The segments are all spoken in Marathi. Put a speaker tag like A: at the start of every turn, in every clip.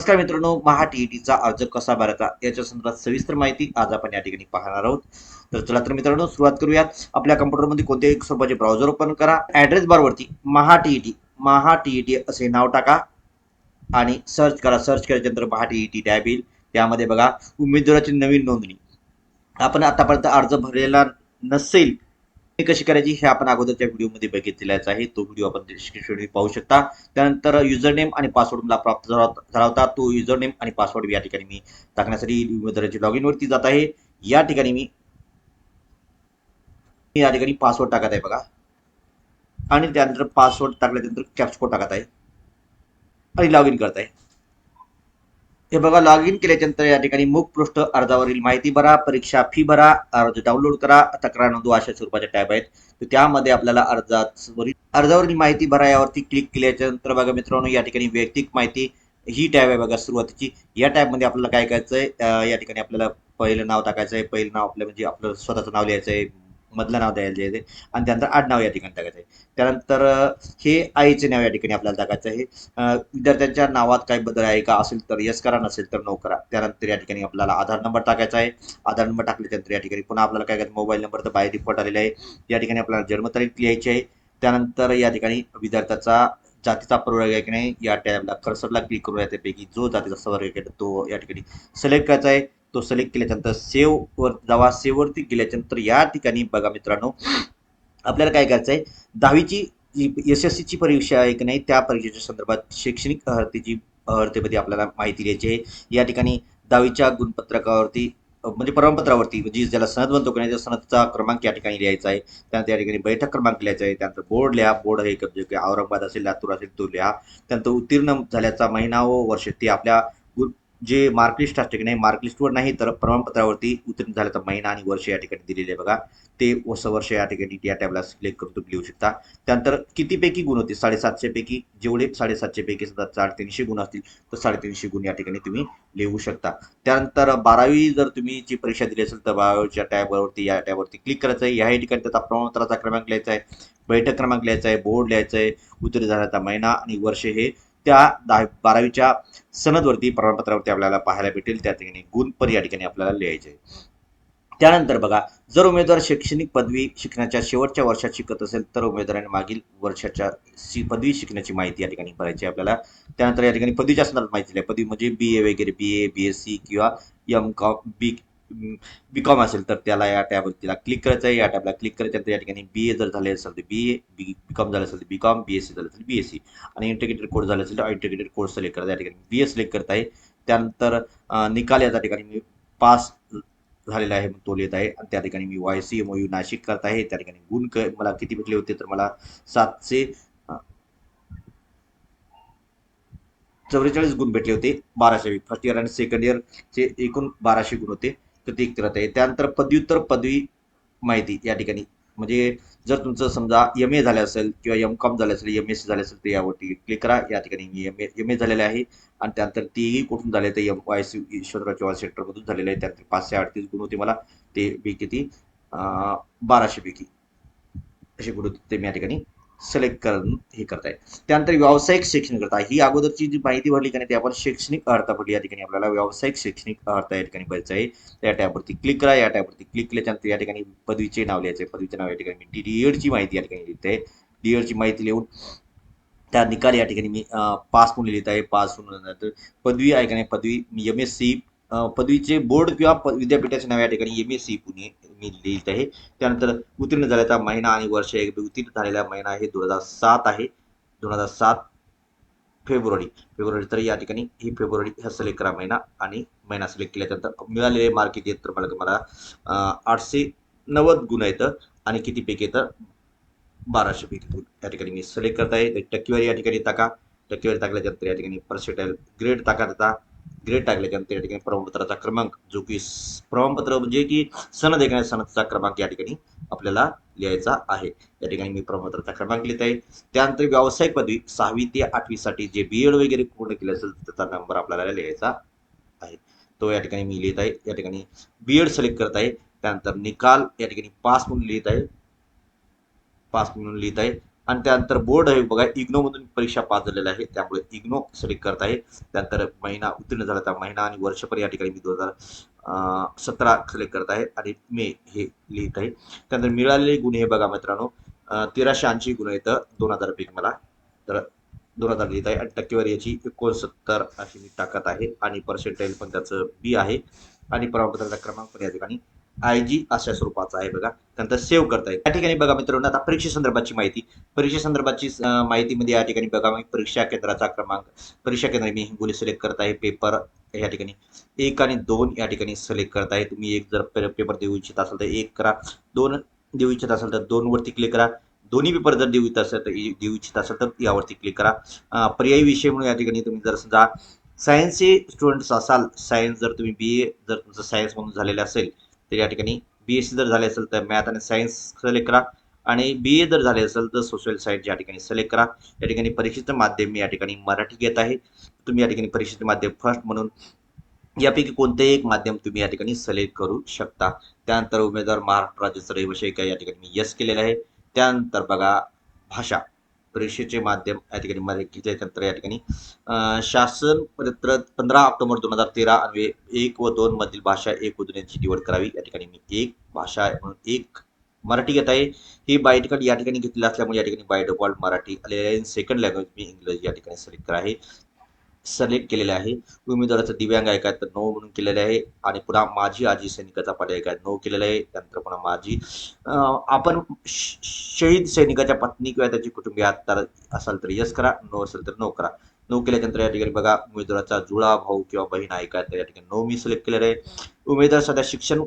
A: नमस्कार मित्रांनो, महा टीईटीचा अर्ज कसा भरायचा याच्या संदर्भात सविस्तर माहिती आज आपण या ठिकाणी पाहणार आहोत. तर चला तर मित्रांनो सुरुवात करूयात. आपल्या कम्प्युटरमध्ये कोणत्याही स्वरूपाचे ब्राउझर ओपन करा. ऍड्रेस बारवरती महा टीईटी असे नाव टाका आणि सर्च करा. सर्च केल्यानंतर महा टीईटी टॅब येईल. त्यामध्ये बघा उमेदवाराची नवीन नोंदणी. आपण आतापर्यंत अर्ज भरलेला नसेल कशी करायची हे आपण अगोदरच्या व्हिडिओमध्ये बघितलेलाच आहे. तो व्हिडिओ आपण डिस्क्रिप्शन पाहू शकता. त्यानंतर युजर नेम आणि पासवर्ड मला प्राप्त झाला होता. तो युजर नेम आणि पासवर्ड या ठिकाणी मी टाकण्यासाठी उमेदवाराची लॉग इन वरती जात आहे. या ठिकाणी मी या ठिकाणी पासवर्ड टाकत आहे बघा आणि त्यानंतर पासवर्ड टाकल्यानंतर कॅप्च कोड टाकत आहे आणि लॉग इन करत आहे. हे बघा लॉग इन केल्यानंतर या ठिकाणी मुखपृष्ठ अर्जावरील माहिती भरा, परीक्षा फी भरा, अर्ज डाउनलोड करा, तक्रार नोंदवा अशा स्वरूपाच्या टॅब आहेत. तर त्यामध्ये आपल्याला अर्जावरील माहिती भरा यावरती क्लिक केल्याच्या नंतर बघा मित्रांनो या ठिकाणी वैयक्तिक माहिती ही टॅब आहे बघा सुरुवातीची. या टॅबमध्ये आपल्याला काय करायचंय, या ठिकाणी आपल्याला पहिलं नाव टाकायचं आहे. पहिलं नाव आपलं म्हणजे आपलं स्वतःचं नाव लिहायचं आहे, मधलं नाव द्यायचं आहे आणि त्यानंतर आडनाव या ठिकाणी टाकायचं आहे. त्यानंतर हे आईचे नाव या ठिकाणी आपल्याला टाकायचं आहे. विद्यार्थ्यांच्या नावात काही बदल आहे का, असेल तर यस करा, नसेल तर नो करा. त्यानंतर या ठिकाणी आपल्याला आधार नंबर टाकायचा आहे. आधार नंबर टाकल्यानंतर या ठिकाणी पुन्हा आपल्याला काय करायचं, मोबाईल नंबर तर बाय डिफॉल्ट आलेला आहे. या ठिकाणी आपल्याला जन्मतारीख लिहायची आहे. त्यानंतर या ठिकाणी विद्यार्थ्याचा जातीचा प्रवर्ग आहे की नाही या टॅबला कर्सरला क्लिक करून यापैकी जो जातीचा प्रवर्ग आहे तो या ठिकाणी सिलेक्ट करायचा आहे. तो सिलेक्ट केल्याच्यानंतर सेव्ह वर जावा. सेव्ह वरती गेल्याच्यानंतर या ठिकाणी बघा मित्रांनो आपल्याला काय करायचं आहे, 10वीची जी एस-एस-सीची परीक्षा आहे की नाही त्या परीक्षेच्या संदर्भात शैक्षणिक अर्हतेमध्ये आपल्याला माहिती द्यायची आहे. या ठिकाणी 10वीच्या गुणपत्रकावरती म्हणजे प्रमाणपत्रावरती म्हणजे ज्याला सनद म्हणतो की नाही त्या सनदचा क्रमांक या ठिकाणी लिहायचा आहे. त्यानंतर या ठिकाणी बैठक क्रमांक लिहायचा आहे. त्यानंतर बोर्ड लिहा. बोर्ड हे म्हणजे औरंगाबाद असेल, लातूर असेल तो लिहा. त्यानंतर उत्तीर्ण झाल्याचा महिना व वर्ष ते आपल्या जे मार्कलिस्ट असते की नाही मार्कलिस्टवर नाही तर प्रमाणपत्रावरती उत्तीर्ण झाल्याचा महिना आणि वर्ष या ठिकाणी दिलेले आहे बघा. ते वर्ष या ठिकाणी या टॅबला सिलेक्ट करून तुम्ही लिहू शकता. त्यानंतर कितीपैकी गुण होते 750 पैकी, जेवढे 750 पैकी सुद्धा 350 गुण असतील तर 350 गुण या ठिकाणी तुम्ही लिहू शकता. त्यानंतर 12वी जर तुम्ही जी परीक्षा दिली असेल तर 12वीच्या टॅबवरती या टॅबवरती क्लिक करायचं आहे. याही ठिकाणी त्याचा प्रमाणपत्राचा क्रमांक लिहायचा आहे, बैठक क्रमांक लिहायचा आहे, बोर्ड लिहायचं आहे, उत्तीर्ण झाल्याचा महिना आणि वर्ष हे त्या 12वीच्या सनदवरती प्रमाणपत्रावरती आपल्याला पाहायला भेटेल. त्या ठिकाणी गुण पण या ठिकाणी आपल्याला लिहायचे. त्यानंतर बघा जर उमेदवार शैक्षणिक पदवी शिक्षणाच्या शेवटच्या वर्षात शिकत असेल तर उमेदवाराने मागील वर्षाच्या पदवी शिकण्याची माहिती या ठिकाणी भरायची आपल्याला. त्यानंतर या ठिकाणी पदवीच्या संदर्भात माहिती दिली. पदवी म्हणजे बी ए वगैरे, बी ए, BSc किंवा एम कॉम, बी कॉम असेल तर त्याला या टॅबला क्लिक करायचं आहे. या टॅबला क्लिक करायचं या ठिकाणी BA जर झाले असेल तर BA, बी कॉम झालं असेल तर BCom, BSc झालं असेल BSc आणि इंटिग्रेटेड कोर्स झाला असेल तर इंटिग्रेटेड कोर्स सिलेक्ट करायचा. या ठिकाणी BA सिलेक्ट करत आहे. त्यानंतर निकाल या ठिकाणी मी पास झालेला आहे तो लिहित आहे आणि त्या ठिकाणी मी YCMOU नाशिक करत आहे. त्या ठिकाणी गुण मला किती भेटले होते तर मला 744 गुण भेटले होते. 1200 फर्स्ट इयर आणि सेकंड इयरचे एकूण 1200 गुण होते. तर ते करत आहे. त्यानंतर पदव्युत्तर पदवी माहिती या ठिकाणी म्हणजे जर तुमचं समजा MA झालं असेल किंवा MCOM झालं असेल, MSc झालं असेल तर यावरती क्लिक करा. या ठिकाणी मी MA झालेलं आहे आणि त्यानंतर तेही कुठून झाले तर MYC यशवंतराव चव्हाण सेंटरमधून झालेलं आहे. त्यानंतर 538 गुण होते मला. ते किती 1200 पैकी असे गुण होते ते मी या ठिकाणी सिलेक्ट करून हे करताय. त्यानंतर व्यावसायिक शैक्षणिक अर्हता ही अगोदरची जी माहिती भरली का नाही ते आपण शैक्षणिक अर्हता भरली. या ठिकाणी आपल्याला व्यावसायिक शैक्षणिक अर्हता या ठिकाणी भरायचं आहे. त्या टॅबवरती क्लिक करा. या टॅबवरती क्लिक केल्याच्यानंतर या ठिकाणी पदवीचे नाव लिहायचे. पदवीचे नाव या ठिकाणी मी DED माहिती या ठिकाणी लिहिते. DED माहिती लिहून त्या निकाल या ठिकाणी मी पास म्हणून लिहित आहे. पास म्हणून पदवी आहे का नाही पदवी मी MSc पदवीचे बोर्ड किंवा विद्यापीठाचे नाव या ठिकाणी MSc पुणे मी लिहित आहे. त्यानंतर उत्तीर्ण झाल्याचा महिना आणि वर्ष उत्तीर्ण झालेला महिना आहे 2007 आहे. 2007 फेब्रुवारी तर या ठिकाणी ही फेब्रुवारी हा सिलेक्ट करा महिना आणि महिना सिलेक्ट केल्यानंतर मिळालेले मार्क किती आहेत तर मला 890 गुण आहेत आणि किती पैकी येतं 1200 पैकी गुण या ठिकाणी मी सिलेक्ट करत आहे. टक्केवारी या ठिकाणी टाका. टक्केवारी टाकल्यानंतर या ठिकाणी पर्सेंटाईल ग्रेड टाका. त्याचा ग्रेड टाकल्यानंतर या ठिकाणी प्रमाणपत्राचा क्रमांक जो की प्रमाणपत्र म्हणजे की सनद आहे सनदचा क्रमांक या ठिकाणी आपल्याला लिहायचा आहे. या ठिकाणी मी प्रमाणपत्राचा क्रमांक लिहित आहे. त्यानंतर व्यावसायिक पदवी 6वी ते 8वी साठी जे BEd वगैरे पूर्ण केले असेल त्याचा नंबर आपल्याला लिहायचा आहे. तो या ठिकाणी मी लिहित आहे. या ठिकाणी BEd सिलेक्ट करत आहे. त्यानंतर निकाल या ठिकाणी पास म्हणून लिहित आहे. पास म्हणून लिहित आहे आणि त्यानंतर बोर्ड आहे बघा, इग्नो मधून परीक्षा पास झालेला आहे, त्यामुळे इग्नो सिलेक्ट करत आहे. त्यानंतर महिना उत्तीर्ण झाला, त्या महिना आणि वर्षभर या ठिकाणी मी 2017 सिलेक्ट करत आहे आणि मे हे लिहित आहे. त्यानंतर मिळालेले गुण हे बघा मित्रांनो, 1380 गुण आहेत 2000 पैकी मला, तर 2000 लिहित आहे आणि टक्केवारी याची 69 अशी मी टाकत आहे आणि पर्सेंटाईल पण त्याचं बी आहे आणि प्रमाणपत्राचा क्रमांक पण या ठिकाणी IG अशा स्वरूपाचा आहे बघा. त्यानंतर सेव्ह करता येईल. या ठिकाणी बघा मित्रांनो, आता परीक्षेसंदर्भाची माहिती, परीक्षेसंदर्भाची माहितीमध्ये या ठिकाणी बघा मी परीक्षा केंद्राचा क्रमांक, परीक्षा केंद्र मी हिंगोली सिलेक्ट करत आहे. पेपर या ठिकाणी 1 आणि 2 या ठिकाणी सिलेक्ट करत आहे. तुम्ही एक जर पेपर देऊ इच्छित असाल तर 1 करा, 2 देऊ इच्छित असाल तर 2 वरती क्लिक करा, दोन्ही पेपर जर देऊ इच्छित असाल तर यावरती क्लिक करा. पर्यायी विषय म्हणून या ठिकाणी तुम्ही जर समजा सायन्सचे स्टुडंट्स असाल, सायन्स जर तुम्ही BA जर तुमचं सायन्स म्हणून झालेलं असेल तर या ठिकाणी BSc जर झाले असेल तर मॅथ आणि सायन्स सिलेक्ट करा आणि BA जर झाले असेल तर सोशल सायन्स या ठिकाणी सिलेक्ट करा. या ठिकाणी परीक्षेचं माध्यम मी या ठिकाणी मराठी घेत आहे. तुम्ही या ठिकाणी परीक्षेचे माध्यम फर्स्ट म्हणून यापैकी कोणतेही एक माध्यम तुम्ही या ठिकाणी सिलेक्ट करू शकता. त्यानंतर उमेदवार महाराष्ट्र राज्याचा रहिवासी आहे का, या ठिकाणी मी यस केलेलं आहे. त्यानंतर बघा भाषा, परीक्षेचे माध्यम या ठिकाणी मराठी, त्यानंतर या ठिकाणी शासन पत्र 15 ऑक्टोबर 2013 अन्वये 1 व 2 मधील भाषा 1 व 2 यांची निवड करावी. या ठिकाणी मी एक भाषा म्हणून एक मराठी घेत आहे. ही बाय ठिकाणी या ठिकाणी घेतलेली असल्यामुळे या ठिकाणी बाय डिफॉल्ट मराठी आलेले आहे. सेकंड लँग्वेज मी इंग्रजी या ठिकाणी सिलेक्ट करा आहे, सिलेक्ट केलेले आहे. उमेदवाराचं दिव्यांग आहे का तर नो म्हणून केलेले आहे आणि पुन्हा माझी आजी सैनिकाचा पर्याय काय नो केलेला आहे. त्यानंतर पुन्हा माझी आपण शहीद सैनिकाच्या पत्नी किंवा त्याची कुटुंबियात तर असाल तर यस करा, नो असेल तर नो करा. नो केल्यानंतर या ठिकाणी बघा उमेदवाराचा जुळा भाऊ किंवा बहीण आहे का तर या ठिकाणी नो मी सिलेक्ट केलेलं आहे. उमेदवार सध्या शिक्षण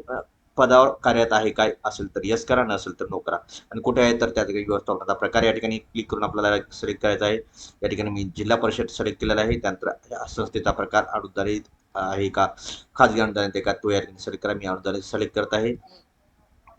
A: पदावर कार्यरत आहे काय असेल तर यस करा, नसेल तर नो करा. आणि कुठे आहे तर त्या ठिकाणी व्यवस्थापनाचा प्रकार या ठिकाणी क्लिक करून आपल्याला सिलेक्ट करायचा आहे. या ठिकाणी मी जिल्हा परिषद सिलेक्ट केलेला आहे. त्यानंतर या संस्थेचा प्रकार अनुदानित आहे का, खाजगी अनुदानित आहे का तो या ठिकाणी सिलेक्ट करा, मी अनुदानित सिलेक्ट करत आहे.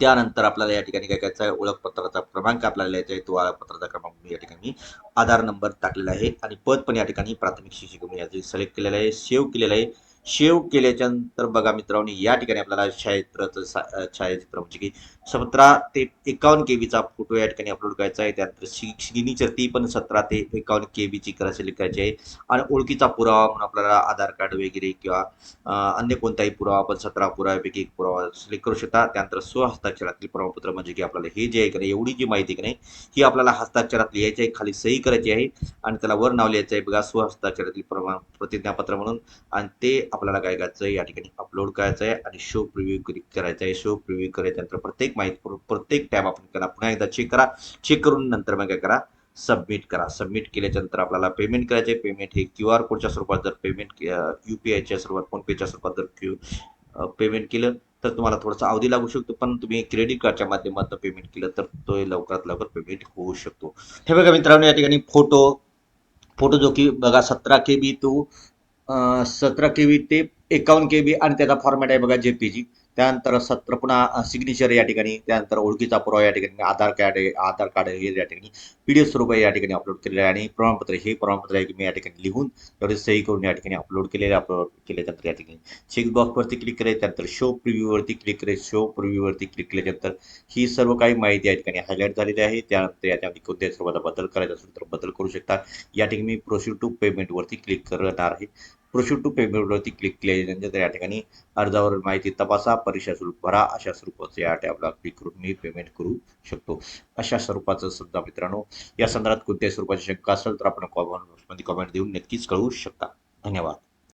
A: त्यानंतर आपल्याला या ठिकाणी काय करायचं आहे, ओळखपत्राचा क्रमांक आपल्याला लिहायचा आहे. तो ओळखपत्राचा क्रमांक मी या ठिकाणी आधार नंबर टाकलेला आहे आणि पद पण या ठिकाणी प्राथमिक शिक्षक मी याची सिलेक्ट केलेलं आहे, सेव्ह केलेलं आहे. सेव्ह केल्याच्या नंतर बघा मित्रांनो, या ठिकाणी आपल्याला छायाचित्र म्हणजे की 17 ते 51 KB फोटो या ठिकाणी अपलोड करायचा आहे. त्यानंतर सिग्नेचर ती पण 17 ते 51 KB सिलेक्ट करायची आहे आणि ओळखीचा पुरावा म्हणून आपल्याला आधार कार्ड वगैरे किंवा अन्य कोणताही पुरावा आपण 17 पुराव्यापैकी एक पुरावा सिलेक्ट करू शकता. त्यानंतर स्वहस्ताक्षरातील प्रमाणपत्र म्हणजे की आपल्याला हे जे आहे की नाही, एवढी जी माहिती की नाही ही आपल्याला हस्ताक्षरात लिहायची आहे, खाली सही करायची आहे आणि त्याला वर नाव लिहायचं आहे बघा, स्वहस्ताक्षरातील प्रतिज्ञापत्र म्हणून. आणि ते आपल्याला काय करायचं आहे, या ठिकाणी अपलोड करायचं आहे आणि शो प्रिव्ह्यू क्लिक करायचं आहे. शो प्रिव्ह्यू करायच्यानंतर प्रत्येक माहिती प्रत्येक टॅब आपण करा, पुन्हा एकदा चेक करा. चेक करून नंतर मग काय करा, सबमिट करा. सबमिट केल्याच्या नंतर आपल्याला पेमेंट करायचे. पेमेंट हे QR कोडच्या स्वरूपात जर पेमेंट UPIच्या स्वरूपात, फोनपेच्या स्वरूपात जर पेमेंट केलं तर तुम्हाला थोडासा अवधी लागू शकतो, पण तुम्ही क्रेडिट कार्डच्या माध्यमातून पेमेंट केलं तर तो लवकरात लवकर पेमेंट होऊ शकतो. हे बघा मित्रांनो, या ठिकाणी फोटो फोटो जो की बघा 17 KB टू 17 KB ते 51 KB आणि त्याचा फॉर्मॅट आहे बघा JPG. त्यानंतर 17 पुन्हा सिग्नेचर या ठिकाणी, त्यानंतर ओळखीचा पुरावा या ठिकाणी, आधार कार्ड आहे, आधार कार्ड हे या ठिकाणी PDF स्वरूप या ठिकाणी अपलोड केलेलं आहे आणि प्रमाणपत्र हे प्रमाणपत्र आहे की मी या ठिकाणी लिहून तेवढे सही करून या ठिकाणी अपलोड केलेले. अपलोड केल्यानंतर या ठिकाणी चेकबॉक्सवरती क्लिक करायचं, त्यानंतर शो प्रिव्ह्यूवरती क्लिक करायचं. शो प्रिव्ह्यूवरती क्लिक केल्यानंतर ही सर्व काही माहिती या ठिकाणी हायलाईट झालेली आहे. त्यानंतर याच्यामध्ये कोणत्याही स्वरूपाचा बदल करायचा असेल तर बदल करू शकता. या ठिकाणी मी प्रोसीड टू पेमेंटवरती क्लिक करणार आहे. प्रोसीड टू पेमेंटवरती क्लिक केल्यानंतर या ठिकाणी अर्जावरील माहिती तपासा, परीक्षा शुल्क भरा, अशा स्वरूपाचं या टॅबला क्लिक करून मी पेमेंट करू शकतो. अशा स्वरूपाचं समजा मित्रांनो, या संदर्भात कोणत्याही स्वरूपाची शंका असेल तर आपण कॉमेंटमध्ये कॉमेंट देऊन नक्कीच कळवू शकता. धन्यवाद.